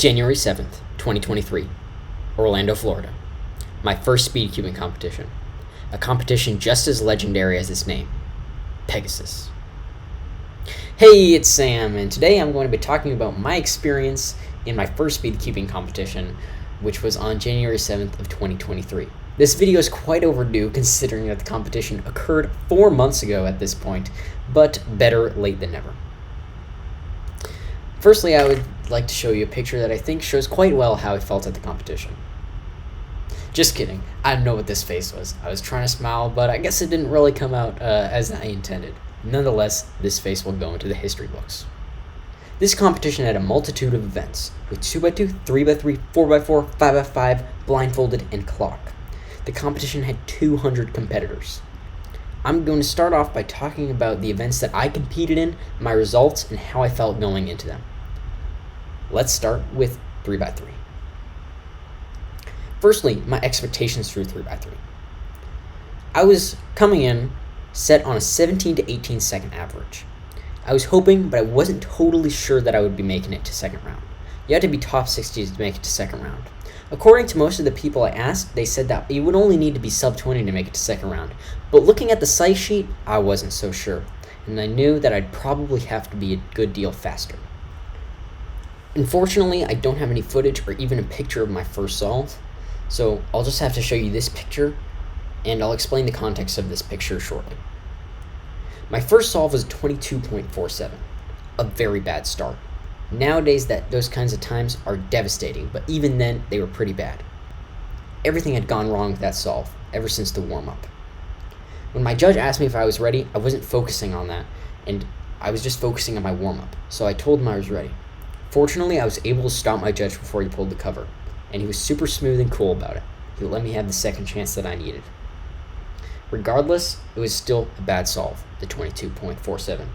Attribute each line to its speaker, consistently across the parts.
Speaker 1: January 7th, 2023, Orlando, Florida. My first speedcubing competition. A competition just as legendary as its name, Pegasus. Hey, it's Sam, and today I'm going to be talking about my experience in my first speedcubing competition, which was on January 7th of 2023. This video is quite overdue considering that the competition occurred 4 months ago at this point, but better late than never. Firstly, I would like to show you a picture that I think shows quite well how I felt at the competition. Just kidding, I don't know what this face was. I was trying to smile, but I guess it didn't really come out as I intended. Nonetheless, this face will go into the history books. This competition had a multitude of events, with 2x2, 3x3, 4x4, 5x5, blindfolded, and clock. The competition had 200 competitors. I'm going to start off by talking about the events that I competed in, my results, and how I felt going into them. Let's start with 3x3. Firstly, my expectations for 3x3. I was coming in set on a 17 to 18 second average. I was hoping, but I wasn't totally sure that I would be making it to second round. You had to be top 60s to make it to second round. According to most of the people I asked, they said that you would only need to be sub 20 to make it to second round. But looking at the size sheet, I wasn't so sure, and I knew that I'd probably have to be a good deal faster. Unfortunately, I don't have any footage or even a picture of my first solve, so I'll just have to show you this picture, and I'll explain the context of this picture shortly. My first solve was 22.47, a very bad start. Nowadays, those kinds of times are devastating, but even then, they were pretty bad. Everything had gone wrong with that solve, ever since the warm-up. When my judge asked me if I was ready, I wasn't focusing on that, and I was just focusing on my warm-up, so I told him I was ready. Fortunately, I was able to stop my judge before he pulled the cover, and he was super smooth and cool about it. He let me have the second chance that I needed. Regardless, it was still a bad solve, the 22.47.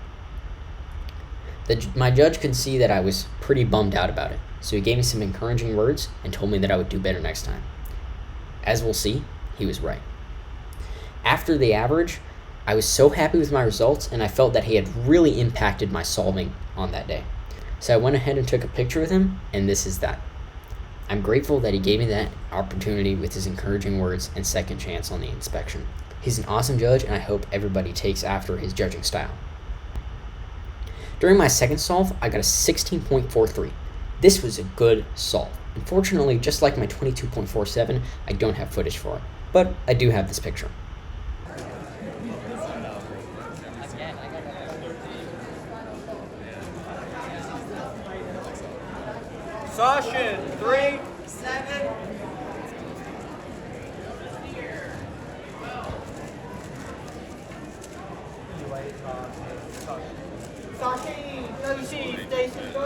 Speaker 1: My judge could see that I was pretty bummed out about it, so he gave me some encouraging words and told me that I would do better next time. As we'll see, he was right. After the average, I was so happy with my results, and I felt that he had really impacted my solving on that day. So I went ahead and took a picture with him, and this is that. I'm grateful that he gave me that opportunity with his encouraging words and second chance on the inspection. He's an awesome judge, and I hope everybody takes after his judging style. During my second solve, I got a 16.43. This was a good solve. Unfortunately, just like my 22.47, I don't have footage for it, but I do have this picture.
Speaker 2: Caution, 3, 7. Caution, station 3.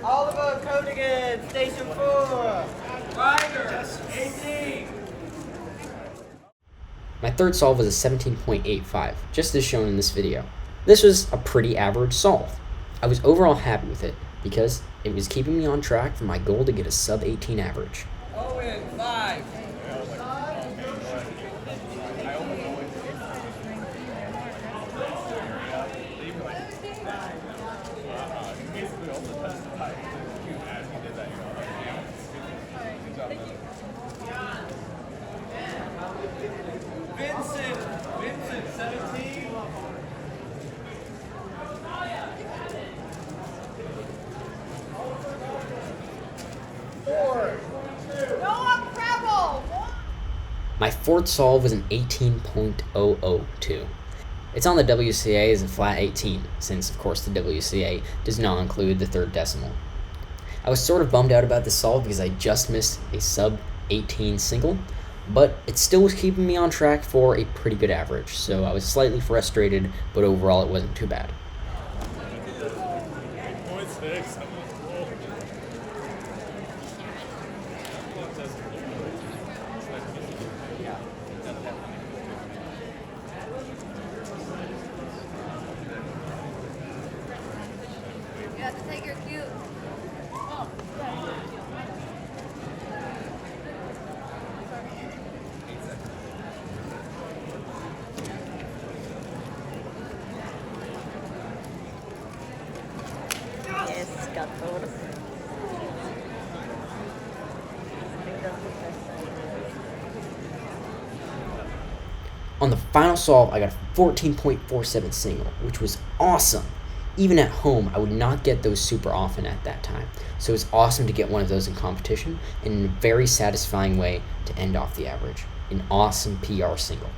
Speaker 2: Oliver Codigan, station 4. Rider, 18.
Speaker 1: My third solve was a 17.85, just as shown in this video. This was a pretty average solve. I was overall happy with it because it was keeping me on track for my goal to get a sub 18 average.
Speaker 2: 0-5. Vincent, 17.
Speaker 1: My fourth solve was an 18.002. It's on the WCA as a flat 18, since of course the WCA does not include the third decimal. I was sort of bummed out about this solve because I just missed a sub 18 single, but it still was keeping me on track for a pretty good average, so I was slightly frustrated, but overall it wasn't too bad.
Speaker 3: You have to take your cue.
Speaker 1: On the final solve, I got a 14.47 single, which was awesome. Even at home, I would not get those super often at that time. So it was awesome to get one of those in competition, and in a very satisfying way to end off the average. An awesome PR single.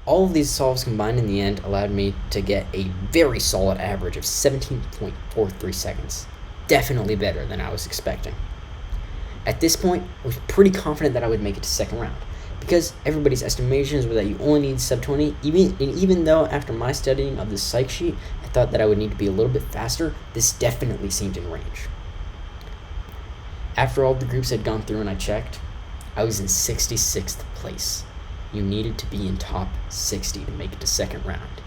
Speaker 1: All of these solves combined in the end allowed me to get a very solid average of 17.43 seconds. Definitely better than I was expecting. At this point, I was pretty confident that I would make it to second round, because everybody's estimations were that you only need sub 20, even though after my studying of the psych sheet, I thought that I would need to be a little bit faster, this definitely seemed in range. After all the groups had gone through and I checked, I was in 66th place. You needed to be in top 60 to make it to second round.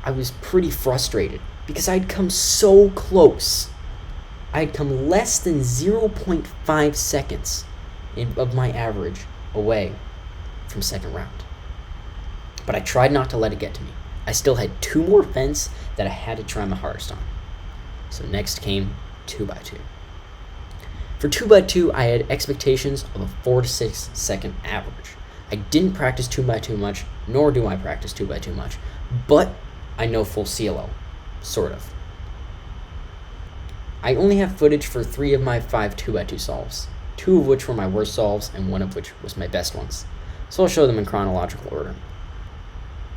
Speaker 1: I was pretty frustrated because I'd come so close. I had come less than 0.5 seconds of my average away from second round. But I tried not to let it get to me. I still had 2 more fence that I had to try my hardest on. So next came 2x2. For 2x2, I had expectations of a 4 to 6 second average. I didn't practice 2x2 much, nor do I practice 2x2 much, but I know full CLO, sort of. I only have footage for 3 of my 5 2x2 solves, 2 of which were my worst solves and 1 of which was my best ones. So I'll show them in chronological order.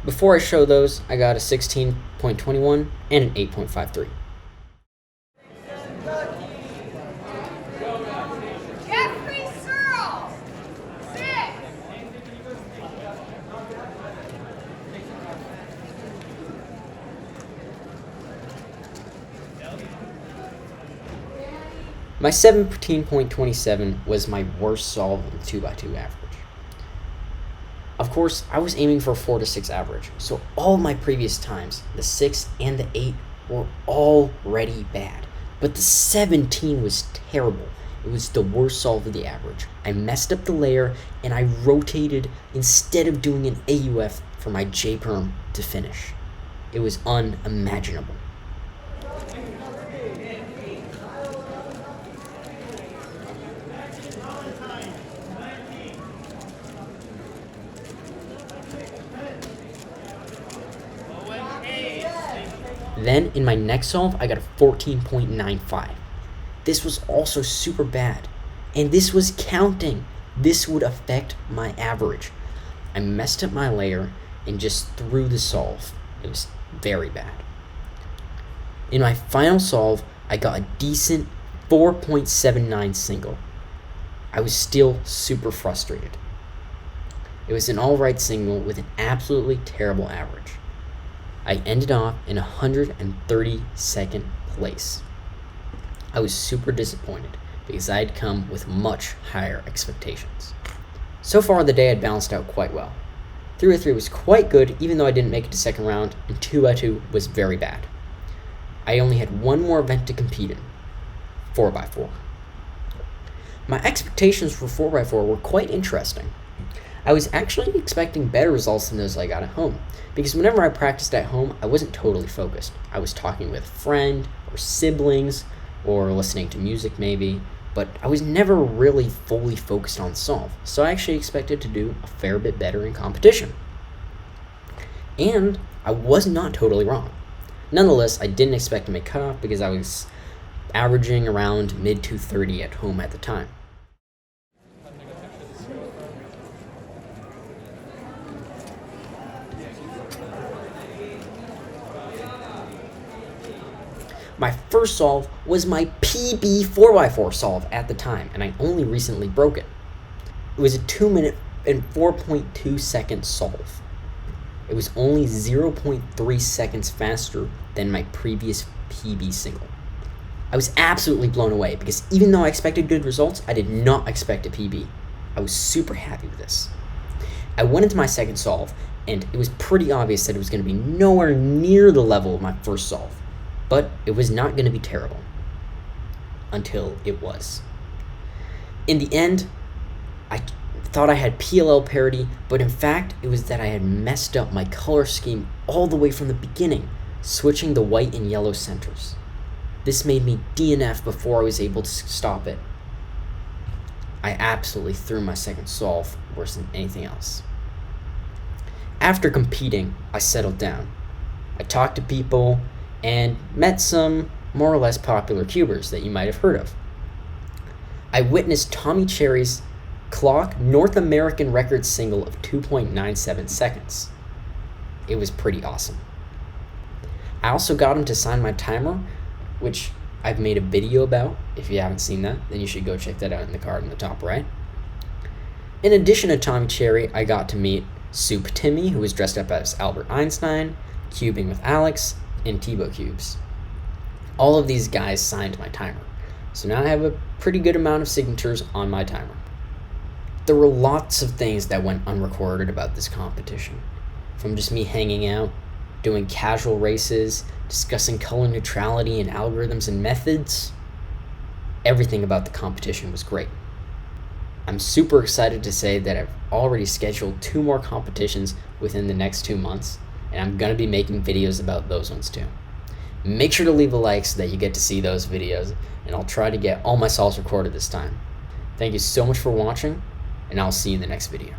Speaker 1: Before I show those, I got a 16.21 and an 8.53.
Speaker 3: Jeffrey Searle. 6.
Speaker 1: My 17.27 was my worst solve in the 2x2 average. Of course, I was aiming for a 4 to 6 average, so all of my previous times, the 6 and the 8, were already bad. But the 17 was terrible. It was the worst solve of the average. I messed up the layer, and I rotated instead of doing an AUF for my J-perm to finish. It was unimaginable. Then, in my next solve, I got a 14.95. This was also super bad. And this was counting. This would affect my average. I messed up my layer and just threw the solve. It was very bad. In my final solve, I got a decent 4.79 single. I was still super frustrated. It was an alright single with an absolutely terrible average. I ended off in 132nd place. I was super disappointed because I had come with much higher expectations. So far the day had balanced out quite well. 3x3 was quite good even though I didn't make it to second round, and 2x2 was very bad. I only had 1 more event to compete in, 4x4. My expectations for 4x4 were quite interesting. I was actually expecting better results than those I got at home, because whenever I practiced at home, I wasn't totally focused. I was talking with a friend, or siblings, or listening to music maybe, but I was never really fully focused on solve, so I actually expected to do a fair bit better in competition. And I was not totally wrong. Nonetheless, I didn't expect to make cutoff because I was averaging around mid 230 at home at the time. My first solve was my PB 4x4 solve at the time, and I only recently broke it. It was a 2 minute and 4.2 second solve. It was only 0.3 seconds faster than my previous PB single. I was absolutely blown away because even though I expected good results, I did not expect a PB. I was super happy with this. I went into my second solve, and it was pretty obvious that it was going to be nowhere near the level of my first solve. But it was not going to be terrible. Until it was. In the end, I thought I had PLL parity, but in fact, it was that I had messed up my color scheme all the way from the beginning, switching the white and yellow centers. This made me DNF before I was able to stop it. I absolutely threw my second solve worse than anything else. After competing, I settled down. I talked to people and met some more or less popular cubers that you might have heard of. I witnessed Tommy Cherry's clock North American record single of 2.97 seconds. It was pretty awesome. I also got him to sign my timer, which I've made a video about. If you haven't seen that, then you should go check that out in the card in the top right. In addition to Tommy Cherry, I got to meet Soup Timmy, who was dressed up as Albert Einstein, Cubing with Alex, and Tebow Cubes. All of these guys signed my timer, so now I have a pretty good amount of signatures on my timer. There were lots of things that went unrecorded about this competition, from just me hanging out, doing casual races, discussing color neutrality and algorithms and methods. Everything about the competition was great. I'm super excited to say that I've already scheduled 2 more competitions within the next 2 months, and I'm going to be making videos about those ones too. Make sure to leave a like so that you get to see those videos, and I'll try to get all my solves recorded this time. Thank you so much for watching, and I'll see you in the next video.